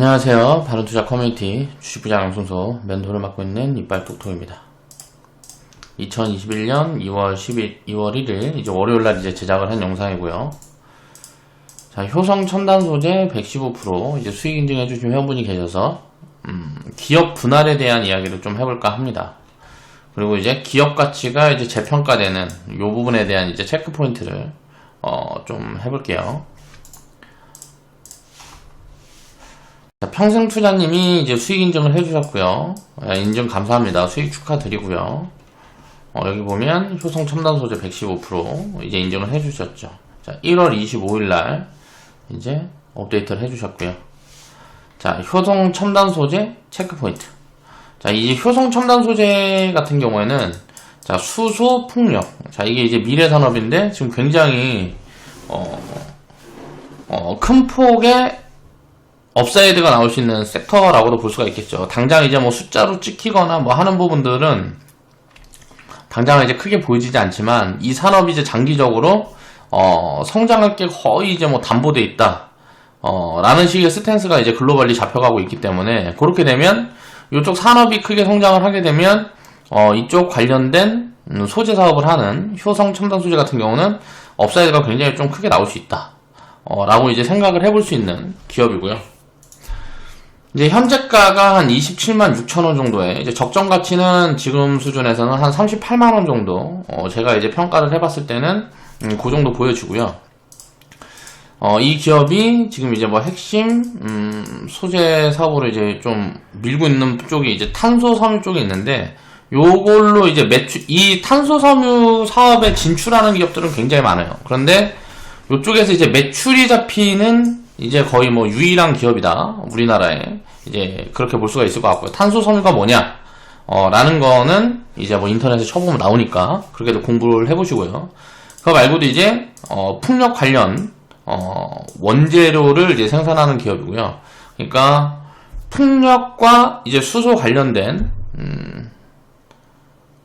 안녕하세요. 바른투자 커뮤니티 주식부장 양순소 멘토를 맡고 있는 이빨톡톡입니다. 2021년 2월 1일 이제 월요일날 이제 제작을 한 영상이고요. 자, 효성 첨단 소재 115% 이제 수익 인증해 주신 회원분이 계셔서 기업 분할에 대한 이야기를 좀 해볼까 합니다. 그리고 이제 기업 가치가 이제 재평가되는 이 부분에 대한 이제 체크 포인트를 좀 해볼게요. 자, 평생투자님이 이제 수익 인증을 해주셨고요. 인증 감사합니다. 수익 축하드리고요. 여기 보면 효성 첨단 소재 115% 이제 인증을 해주셨죠. 자, 1월 25일날 이제 업데이트를 해주셨고요. 자, 효성 첨단 소재 체크 포인트. 자, 이제 효성 첨단 소재 같은 경우에는 자, 수소 풍력. 자, 이게 이제 미래 산업인데 지금 굉장히 큰 폭의 업사이드가 나올 수 있는 섹터라고도 볼 수가 있겠죠. 당장 이제 뭐 숫자로 찍히거나 뭐 하는 부분들은 당장 이제 크게 보여지지 않지만 이 산업이 이제 장기적으로 성장할 게 거의 이제 뭐 담보돼 있다. 라는 식의 스탠스가 이제 글로벌리 잡혀가고 있기 때문에 그렇게 되면 이쪽 산업이 크게 성장을 하게 되면 이쪽 관련된 소재 사업을 하는 효성 첨단 소재 같은 경우는 업사이드가 굉장히 좀 크게 나올 수 있다. 라고 이제 생각을 해볼 수 있는 기업이고요. 이제 현재가가 한 27만 6천원 정도에 이제 적정 가치는 지금 수준에서는 한 38만원 정도 제가 이제 평가를 해봤을 때는 그 정도 보여지고요. 이 기업이 지금 이제 뭐 핵심 소재 사업으로 이제 좀 밀고 있는 쪽이 이제 탄소 섬유 쪽이 있는데 요걸로 이제 이 탄소 섬유 사업에 진출하는 기업들은 굉장히 많아요. 그런데 요쪽에서 이제 매출이 잡히는 이제 거의 뭐 유일한 기업이다. 우리나라에. 이제 그렇게 볼 수가 있을 것 같고요. 탄소 섬유가 뭐냐? 라는 거는 이제 뭐 인터넷에 쳐보면 나오니까 그렇게도 공부를 해보시고요. 그거 말고도 이제, 풍력 관련, 원재료를 이제 생산하는 기업이고요. 그러니까 풍력과 이제 수소 관련된,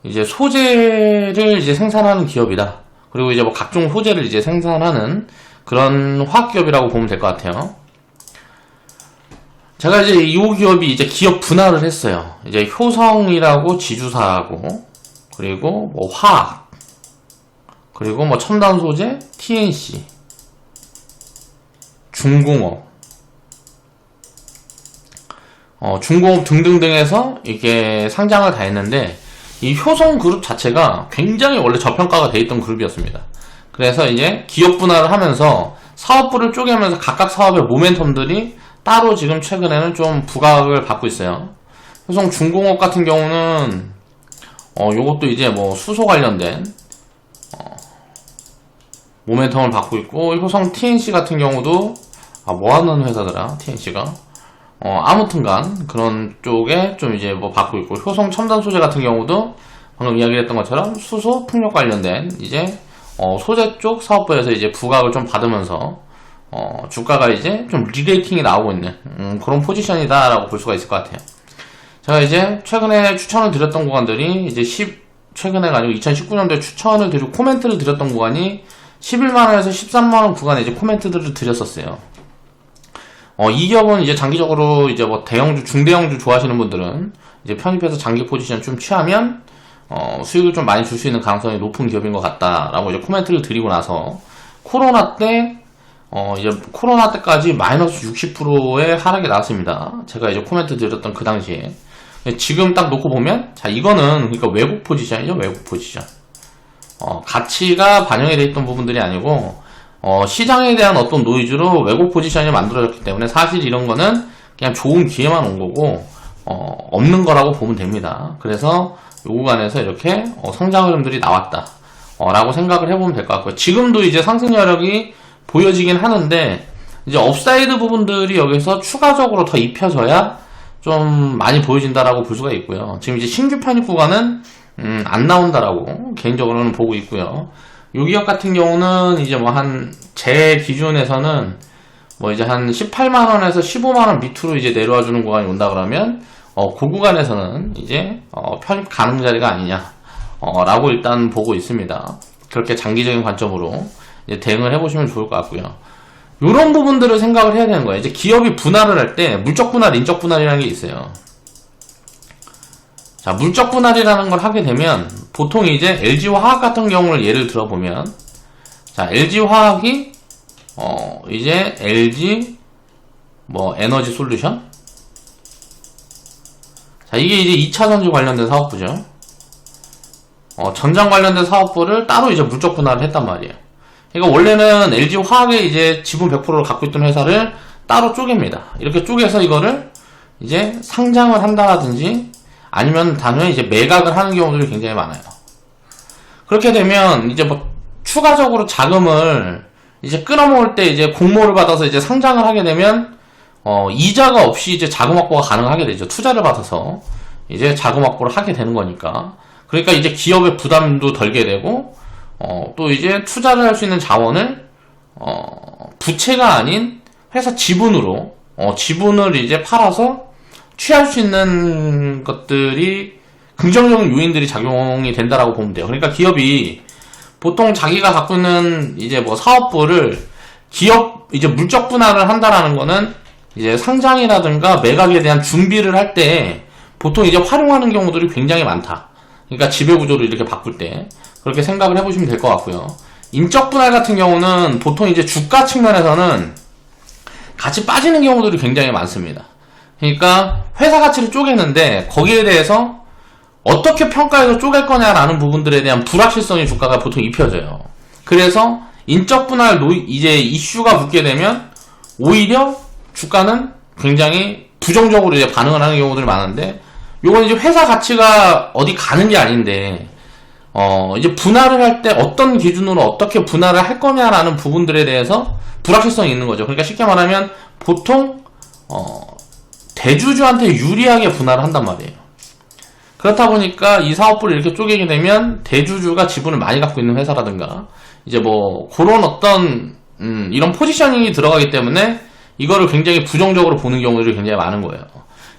이제 소재를 이제 생산하는 기업이다. 그리고 이제 뭐 각종 소재를 이제 생산하는 그런 화학기업이라고 보면 될 것 같아요. 제가 이제 이 기업이 이제 기업 분할을 했어요. 이제 효성이라고 지주사하고, 그리고 뭐 화학, 그리고 뭐 첨단 소재, TNC, 중공업, 중공업 등등등 해서 이게 상장을 다 했는데, 이 효성 그룹 자체가 굉장히 원래 저평가가 돼 있던 그룹이었습니다. 그래서 이제 기업 분할을 하면서 사업부를 쪼개면서 각각 사업의 모멘텀들이 따로 지금 최근에는 좀 부각을 받고 있어요. 효성 중공업 같은 경우는 요것도 이제 뭐 수소 관련된 모멘텀을 받고 있고, 효성 TNC 같은 경우도 뭐 하는 회사더라 TNC가 아무튼간 그런 쪽에 좀 이제 뭐 받고 있고, 효성 첨단 소재 같은 경우도 방금 이야기했던 것처럼 수소 풍력 관련된 이제 소재 쪽 사업부에서 이제 부각을 좀 받으면서 주가가 이제 좀 리레이팅이 나오고 있는 그런 포지션이다라고 볼 수가 있을 것 같아요. 제가 이제 최근에 추천을 드렸던 구간들이 이제 최근에가 아니고 2019년도에 추천을 드리고 코멘트를 드렸던 구간이 11만원에서 13만원 구간에 이제 코멘트들을 드렸었어요. 이 기업은 이제 장기적으로 이제 뭐 대형주, 중대형주 좋아하시는 분들은 이제 편입해서 장기 포지션 좀 취하면 수익을 좀 많이 줄 수 있는 가능성이 높은 기업인 것 같다라고 이제 코멘트를 드리고 나서 코로나 때까지 마이너스 60%의 하락이 나왔습니다. 제가 이제 코멘트 드렸던 그 당시에. 지금 딱 놓고 보면, 자, 이거는 그러니까 외국 포지션이죠, 외국 포지션. 가치가 반영이 되어 있던 부분들이 아니고, 시장에 대한 어떤 노이즈로 외국 포지션이 만들어졌기 때문에 사실 이런 거는 그냥 좋은 기회만 온 거고, 없는 거라고 보면 됩니다. 그래서 요 구간에서 이렇게 성장 흐름들이 나왔다. 라고 생각을 해보면 될 것 같고요. 지금도 이제 상승 여력이 보여지긴 하는데, 이제 업사이드 부분들이 여기서 추가적으로 더 입혀져야 좀 많이 보여진다라고 볼 수가 있고요. 지금 이제 신규 편입 구간은 안 나온다라고 개인적으로는 보고 있고요. 이 기업 같은 경우는 이제 뭐 제 기준에서는 뭐 이제 한 18만원에서 15만원 밑으로 이제 내려와 주는 구간이 온다 그러면 그 구간에서는 이제 편입 가능 자리가 아니냐 라고 일단 보고 있습니다. 그렇게 장기적인 관점으로 이제 대응을 해보시면 좋을 것 같고요. 요런 부분들을 생각을 해야 되는 거예요. 이제 기업이 분할을 할 때 물적 분할, 인적 분할이라는 게 있어요. 자, 물적 분할이라는 걸 하게 되면 보통 이제 LG화학 같은 경우를 예를 들어보면, 자, LG화학이 이제 LG 에너지 솔루션, 자, 이게 이제 2차전지 관련된 사업부죠. 전장 관련된 사업부를 따로 이제 물적 분할을 했단 말이에요. 그러니까 원래는 LG화학의 이제 지분 100%를 갖고 있던 회사를 따로 쪼갭니다. 이렇게 쪼개서 이거를 이제 상장을 한다든지 아니면 단순히 이제 매각을 하는 경우들이 굉장히 많아요. 그렇게 되면 이제 추가적으로 자금을 이제 끊어먹을 때 이제 공모를 받아서 이제 상장을 하게 되면 이자가 없이 이제 자금 확보가 가능하게 되죠. 투자를 받아서 이제 자금 확보를 하게 되는 거니까. 그러니까 이제 기업의 부담도 덜게 되고 또 이제 투자를 할 수 있는 자원을 부채가 아닌 회사 지분으로 지분을 이제 팔아서 취할 수 있는 것들이 긍정적인 요인들이 작용이 된다라고 보면 돼요. 그러니까 기업이 보통 자기가 갖고 있는 이제 사업부를 기업 이제 물적 분할을 한다라는 거는 이제 상장이라든가 매각에 대한 준비를 할 때 보통 이제 활용하는 경우들이 굉장히 많다. 그러니까 지배구조를 이렇게 바꿀 때 그렇게 생각을 해보시면 될 것 같고요. 인적 분할 같은 경우는 보통 이제 주가 측면에서는 같이 빠지는 경우들이 굉장히 많습니다. 그러니까 회사 가치를 쪼개는데 거기에 대해서 어떻게 평가해서 쪼갤 거냐라는 부분들에 대한 불확실성이 주가가 보통 입혀져요. 그래서 인적 분할 이제 이슈가 붙게 되면 오히려 주가는 굉장히 부정적으로 이제 반응을 하는 경우들이 많은데, 요건 이제 회사 가치가 어디 가는 게 아닌데 이제 분할을 할 때 어떤 기준으로 어떻게 분할을 할 거냐라는 부분들에 대해서 불확실성이 있는 거죠. 그러니까 쉽게 말하면 보통 대주주한테 유리하게 분할을 한단 말이에요. 그렇다 보니까 이 사업부를 이렇게 쪼개게 되면 대주주가 지분을 많이 갖고 있는 회사라든가 이제 그런 어떤 이런 포지셔닝이 들어가기 때문에 이거를 굉장히 부정적으로 보는 경우들이 굉장히 많은 거예요.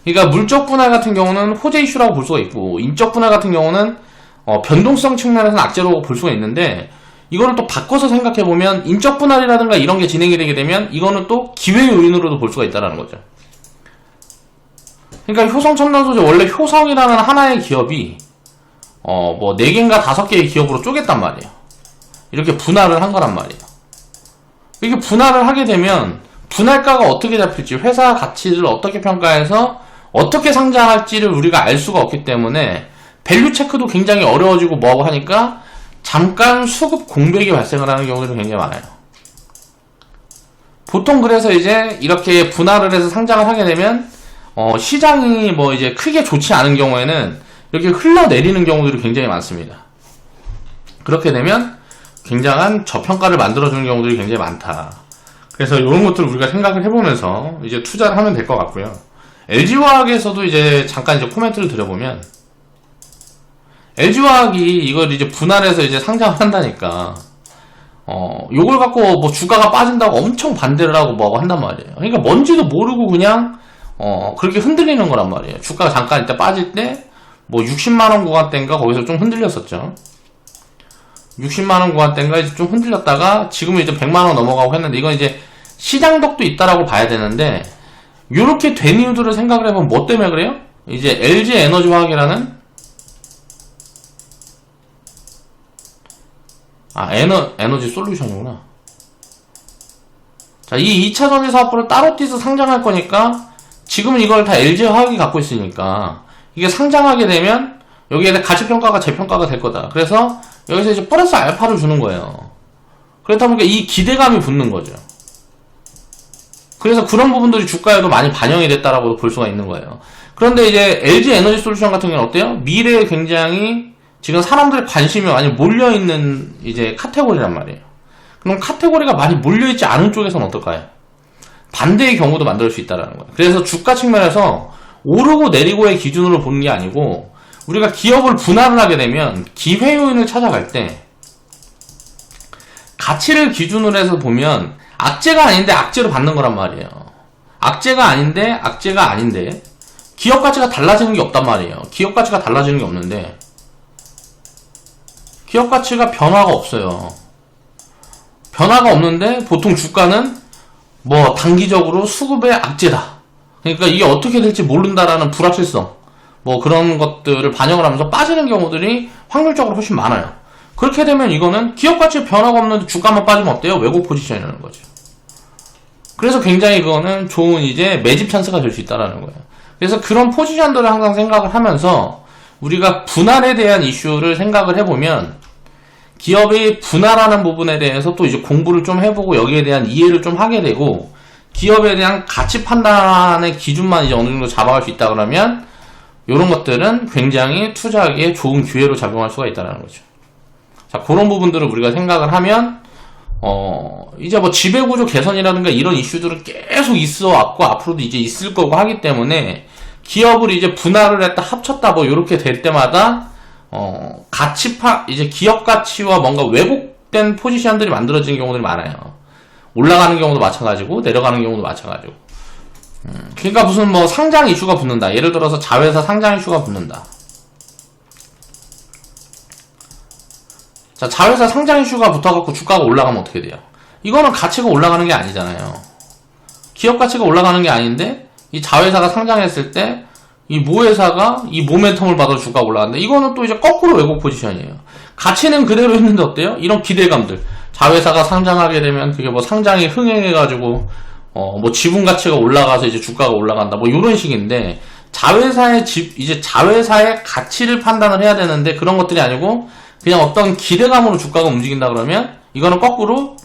그러니까 물적 분할 같은 경우는 호재 이슈라고 볼 수가 있고, 인적 분할 같은 경우는 변동성 측면에서는 악재로 볼 수가 있는데, 이거를 또 바꿔서 생각해보면 인적 분할이라든가 이런 게 진행이 되게 되면 이거는 또 기회 요인으로도 볼 수가 있다는 거죠. 그러니까 효성첨단소재 원래 효성이라는 하나의 기업이 4개인가 5개의 기업으로 쪼갰단 말이에요. 이렇게 분할을 한 거란 말이에요. 이렇게 분할을 하게 되면 분할가가 어떻게 잡힐지, 회사 가치를 어떻게 평가해서 어떻게 상장할지를 우리가 알 수가 없기 때문에 밸류 체크도 굉장히 어려워지고 뭐하고 하니까 잠깐 수급 공백이 발생을 하는 경우들이 굉장히 많아요. 보통 그래서 이제 이렇게 분할을 해서 상장을 하게 되면 시장이 이제 크게 좋지 않은 경우에는 이렇게 흘러내리는 경우들이 굉장히 많습니다. 그렇게 되면 굉장한 저평가를 만들어주는 경우들이 굉장히 많다. 그래서 이런 것들을 우리가 생각을 해보면서 이제 투자를 하면 될 것 같고요. LG화학에서도 이제 잠깐 이제 코멘트를 드려보면, LG화학이 이걸 이제 분할해서 이제 상장을 한다니까, 요걸 갖고 주가가 빠진다고 엄청 반대를 하고 뭐하고 한단 말이에요. 그러니까 뭔지도 모르고 그냥, 그렇게 흔들리는 거란 말이에요. 주가가 잠깐 이따 빠질 때, 60만원 구간대인가 거기서 좀 흔들렸었죠. 60만원 구간대인가 이제 좀 흔들렸다가 지금은 이제 100만원 넘어가고 했는데, 이건 이제 시장덕도 있다라고 봐야 되는데, 요렇게 된 이유들을 생각을 해보면 뭐 때문에 그래요? 이제 LG 에너지화학이라는 에너지 솔루션이구나. 자, 이 2차 전지 사업부를 따로 떼서 상장할 거니까 지금은 이걸 다 LG화학이 갖고 있으니까 이게 상장하게 되면 여기에 가치평가가 재평가가 될 거다. 그래서 여기서 이제 플러스 알파를 주는 거예요. 그렇다 보니까 이 기대감이 붙는 거죠. 그래서 그런 부분들이 주가에도 많이 반영이 됐다라고 볼 수가 있는 거예요. 그런데 이제 LG 에너지 솔루션 같은 경우는 어때요? 미래에 굉장히 지금 사람들의 관심이 많이 몰려있는 이제 카테고리란 말이에요. 그럼 카테고리가 많이 몰려있지 않은 쪽에서는 어떨까요? 반대의 경우도 만들 수 있다는 거예요. 그래서 주가 측면에서 오르고 내리고의 기준으로 보는 게 아니고, 우리가 기업을 분할을 하게 되면 기회 요인을 찾아갈 때 가치를 기준으로 해서 보면 악재가 아닌데 악재로 받는 거란 말이에요. 악재가 아닌데 악재가 아닌데 기업 가치가 달라지는 게 없단 말이에요. 기업 가치가 달라지는 게 없는데 기업 가치가 변화가 없어요. 변화가 없는데 보통 주가는 뭐 단기적으로 수급의 악재다. 그러니까 이게 어떻게 될지 모른다라는 불확실성, 뭐 그런 것들을 반영을 하면서 빠지는 경우들이 확률적으로 훨씬 많아요. 그렇게 되면 이거는 기업 가치 변화가 없는데 주가만 빠지면 어때요? 왜곡 포지션이라는 거죠. 그래서 굉장히 그거는 좋은 이제 매집 찬스가 될 수 있다라는 거예요. 그래서 그런 포지션들을 항상 생각을 하면서 우리가 분할에 대한 이슈를 생각을 해보면 기업의 분할하는 부분에 대해서 또 이제 공부를 좀 해보고 여기에 대한 이해를 좀 하게 되고 기업에 대한 가치 판단의 기준만 이제 어느 정도 잡아갈 수 있다 그러면 이런 것들은 굉장히 투자하기에 좋은 기회로 작용할 수가 있다는 거죠. 자, 그런 부분들을 우리가 생각을 하면 이제 뭐 지배구조 개선이라든가 이런 이슈들은 계속 있어 왔고 앞으로도 이제 있을 거고 하기 때문에 기업을 이제 분할을 했다 합쳤다 뭐 이렇게 될 때마다 이제 기업 가치와 뭔가 왜곡된 포지션들이 만들어지는 경우들이 많아요. 올라가는 경우도 마찬가지고 내려가는 경우도 마찬가지고. 그러니까 무슨 뭐 상장 이슈가 붙는다. 예를 들어서 자회사 상장 이슈가 붙는다. 자, 자회사 상장 이슈가 붙어갖고 주가가 올라가면 어떻게 돼요? 이거는 가치가 올라가는 게 아니잖아요. 기업 가치가 올라가는 게 아닌데 이 자회사가 상장했을 때 이 모회사가 이 모멘텀을 받아 주가가 올라간다. 이거는 또 이제 거꾸로 왜곡 포지션이에요. 가치는 그대로 있는데 어때요? 이런 기대감들. 자회사가 상장하게 되면 그게 뭐 상장이 흥행해가지고 뭐 지분 가치가 올라가서 이제 주가가 올라간다. 뭐 이런 식인데 이제 자회사의 가치를 판단을 해야 되는데 그런 것들이 아니고 그냥 어떤 기대감으로 주가가 움직인다 그러면 이거는 거꾸로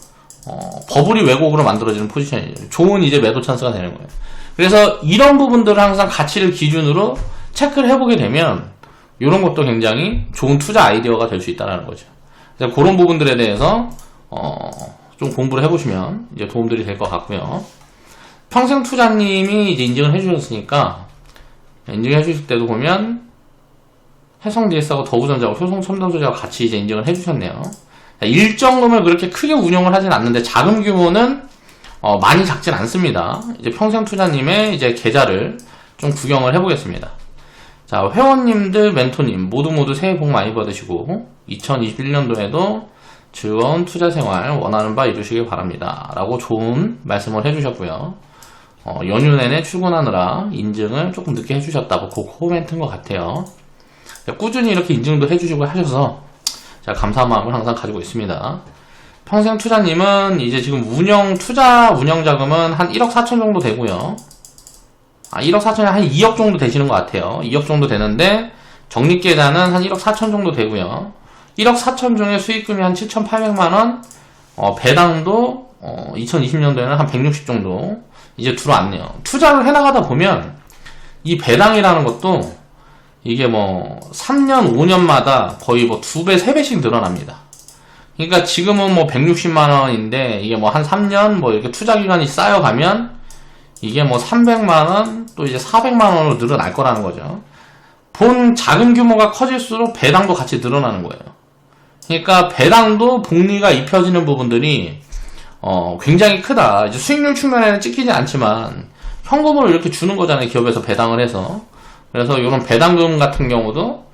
버블이 왜곡으로 만들어지는 포지션이에요. 좋은 이제 매도 찬스가 되는 거예요. 그래서 이런 부분들을 항상 가치를 기준으로 체크를 해보게 되면 이런 것도 굉장히 좋은 투자 아이디어가 될 수 있다는 거죠. 그래서 그런 부분들에 대해서 좀 공부를 해보시면 이제 도움들이 될 것 같고요. 평생투자님이 이제 인증을 해주셨으니까 인증해 주실 때도 보면 해성DS하고 더우전자하고 효성첨단소재하고 같이 이제 인증을 해주셨네요. 일정금을 그렇게 크게 운용을 하진 않는데 자금 규모는 많이 작진 않습니다. 이제 평생투자님의 이제 계좌를 좀 구경을 해보겠습니다. 자, 회원님들, 멘토님 모두 새해 복 많이 받으시고 2021년도에도 즐거운 투자 생활 원하는 바 이루시길 바랍니다. 라고 좋은 말씀을 해주셨고요. 연휴 내내 출근하느라 인증을 조금 늦게 해주셨다고 그 코멘트인 것 같아요. 꾸준히 이렇게 인증도 해주시고 하셔서 제가 감사한 마음을 항상 가지고 있습니다. 평생투자님은 이제 지금 투자 운영 자금은 한 1억 4천 정도 되고요. 1억 4천이 한 2억 정도 되시는 것 같아요. 2억 정도 되는데 적립계좌는 한 1억 4천 정도 되고요. 1억 4천 중에 수익금이 한 7,800만원, 배당도 2020년도에는 한 160 정도 이제 들어왔네요. 투자를 해나가다 보면 이 배당이라는 것도 이게 뭐 3년, 5년마다 거의 뭐 2배, 3배씩 늘어납니다. 그러니까 지금은 뭐 160만원인데 이게 뭐 한 3년 뭐 이렇게 투자 기간이 쌓여가면 이게 뭐 300만원 또 이제 400만원으로 늘어날 거라는 거죠. 본 자금 규모가 커질수록 배당도 같이 늘어나는 거예요. 그러니까 배당도 복리가 입혀지는 부분들이 굉장히 크다. 이제 수익률 측면에는 찍히지 않지만 현금으로 이렇게 주는 거잖아요. 기업에서 배당을 해서. 그래서 이런 배당금 같은 경우도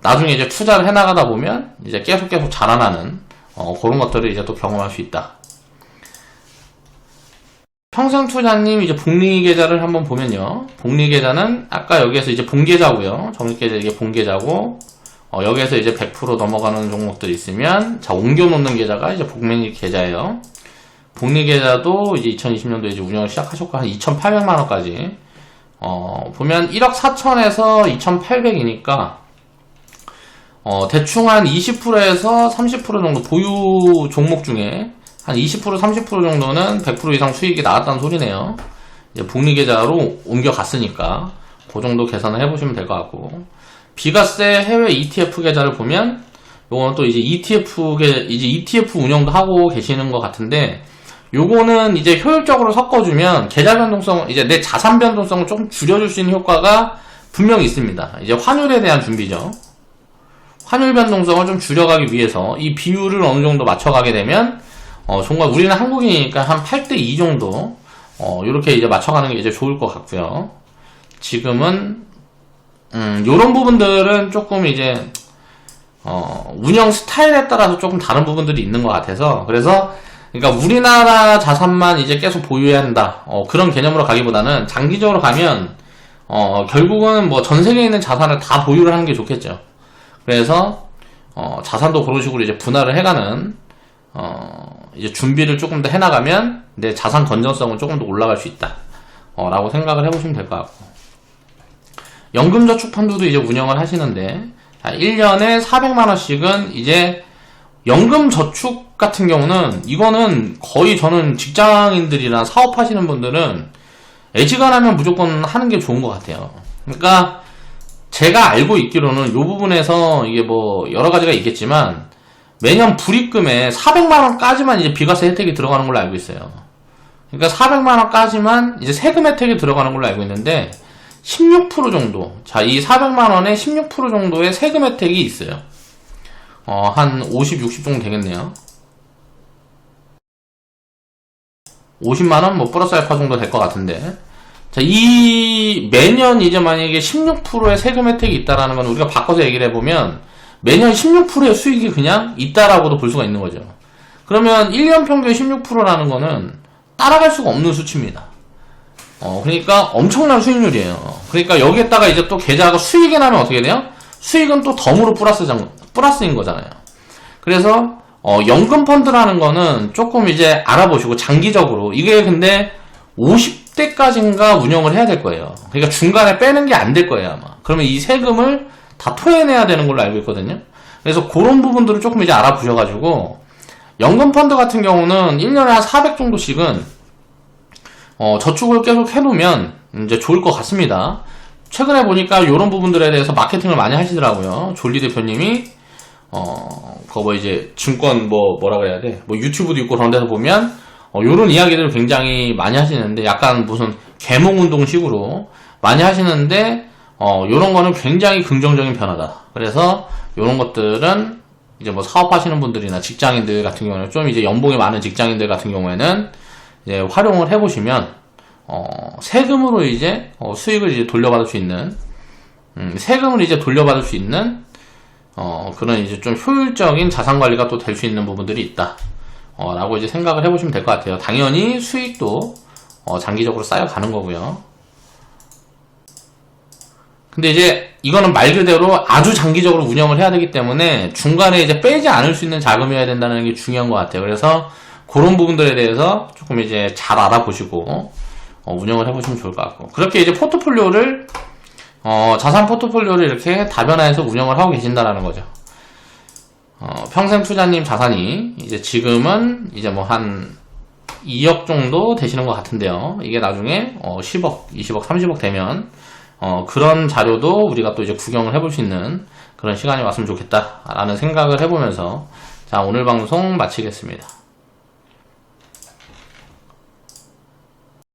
나중에 이제 투자를 해나가다 보면 이제 계속 자라나는 그런 것들을 이제 또 경험할 수 있다. 평생투자님 이제 복리계좌를 한번 보면요. 복리계좌는 아까 여기에서 이제 본계좌고요. 적립계좌 이게 본계좌고 여기에서 이제 100% 넘어가는 종목들이 있으면 자 옮겨놓는 계좌가 이제 복리계좌예요. 복리계좌도 이제 2020년도에 이제 운영을 시작하셨고 한 2,800만원까지 보면 1억 4천에서 2,800이니까 대충 한 20%에서 30% 정도 보유 종목 중에 한 20% 30% 정도는 100% 이상 수익이 나왔다는 소리네요. 이제 복리계좌로 옮겨갔으니까 그 정도 계산을 해보시면 될 것 같고 비과세 해외 ETF 계좌를 보면 요거는 또 이제 ETF 운영도 하고 계시는 것 같은데 요거는 이제 효율적으로 섞어주면 계좌 변동성, 이제 내 자산 변동성을 조금 줄여줄 수 있는 효과가 분명히 있습니다. 이제 환율에 대한 준비죠. 환율 변동성을 좀 줄여가기 위해서 이 비율을 어느 정도 맞춰가게 되면 정말 우리는 한국인이니까 한 8대2 정도 이렇게 이제 맞춰가는 게 이제 좋을 것 같고요. 지금은 요런 부분들은 조금 이제 운영 스타일에 따라서 조금 다른 부분들이 있는 것 같아서 그래서 그러니까 우리나라 자산만 이제 계속 보유해야 한다. 그런 개념으로 가기보다는 장기적으로 가면 결국은 뭐 전 세계에 있는 자산을 다 보유를 하는 게 좋겠죠. 그래서 자산도 그런 식으로 이제 분할을 해가는 이제 준비를 조금 더 해나가면 내 자산 건전성은 조금 더 올라갈 수 있다. 라고 생각을 해보시면 될 것 같고, 연금저축펀드도 이제 운영을 하시는데 1년에 400만원씩은 이제 연금저축 같은 경우는 이거는 거의 저는 직장인들이나 사업하시는 분들은 애지간하면 무조건 하는 게 좋은 것 같아요. 그러니까 제가 알고 있기로는 이 부분에서 이게 뭐 여러 가지가 있겠지만 매년 불입금에 400만원까지만 이제 비과세 혜택이 들어가는 걸로 알고 있어요. 그러니까 400만원까지만 이제 세금 혜택이 들어가는 걸로 알고 있는데 16% 정도, 자, 이 400만원에 16% 정도의 세금 혜택이 있어요. 한 50, 60 정도 되겠네요. 50만원 뭐 플러스 알파 정도 될 것 같은데, 자, 이 매년 이제 만약에 16%의 세금 혜택이 있다라는 건 우리가 바꿔서 얘기를 해보면 매년 16%의 수익이 그냥 있다라고도 볼 수가 있는 거죠. 그러면 1년 평균 16%라는 거는 따라갈 수가 없는 수치입니다. 그러니까 엄청난 수익률이에요. 그러니까 여기에다가 이제 또 계좌가 수익이 나면 어떻게 돼요? 수익은 또 덤으로 플러스인 거잖아요. 그래서 연금펀드라는 거는 조금 이제 알아보시고, 장기적으로 이게 근데 50대까지인가 운영을 해야 될 거예요. 그러니까 중간에 빼는 게 안 될 거예요, 아마. 그러면 이 세금을 다 토해내야 되는 걸로 알고 있거든요. 그래서 그런 부분들을 조금 이제 알아보셔가지고, 연금펀드 같은 경우는 1년에 한 400 정도씩은 저축을 계속 해놓으면 이제 좋을 것 같습니다. 최근에 보니까 이런 부분들에 대해서 마케팅을 많이 하시더라고요. 졸리 대표님이 그거 뭐 이제 증권 뭐라 그래야 돼? 뭐 유튜브도 있고 그런 데서 보면 요런 이야기들을 굉장히 많이 하시는데, 약간 무슨 계몽운동 식으로 많이 하시는데 요런 거는 굉장히 긍정적인 변화다. 그래서 요런 것들은 이제 뭐 사업하시는 분들이나 직장인들 같은 경우는, 좀 이제 연봉이 많은 직장인들 같은 경우에는 이제 활용을 해보시면 세금으로 이제 수익을 이제 돌려받을 수 있는, 세금을 이제 돌려받을 수 있는 그런 이제 좀 효율적인 자산 관리가 또 될 수 있는 부분들이 있다. 라고 이제 생각을 해보시면 될 것 같아요. 당연히 수익도 장기적으로 쌓여가는 거고요. 근데 이제 이거는 말 그대로 아주 장기적으로 운영을 해야 되기 때문에 중간에 이제 빼지 않을 수 있는 자금이어야 된다는 게 중요한 것 같아요. 그래서 그런 부분들에 대해서 조금 이제 잘 알아보시고 운영을 해보시면 좋을 것 같고, 그렇게 이제 포트폴리오를 자산 포트폴리오를 이렇게 다변화해서 운영을 하고 계신다라는 거죠. 평생 투자님 자산이 이제 지금은 이제 뭐 한 2억 정도 되시는 것 같은데요. 이게 나중에 10억, 20억, 30억 되면 그런 자료도 우리가 또 이제 구경을 해볼 수 있는 그런 시간이 왔으면 좋겠다라는 생각을 해보면서, 자, 오늘 방송 마치겠습니다.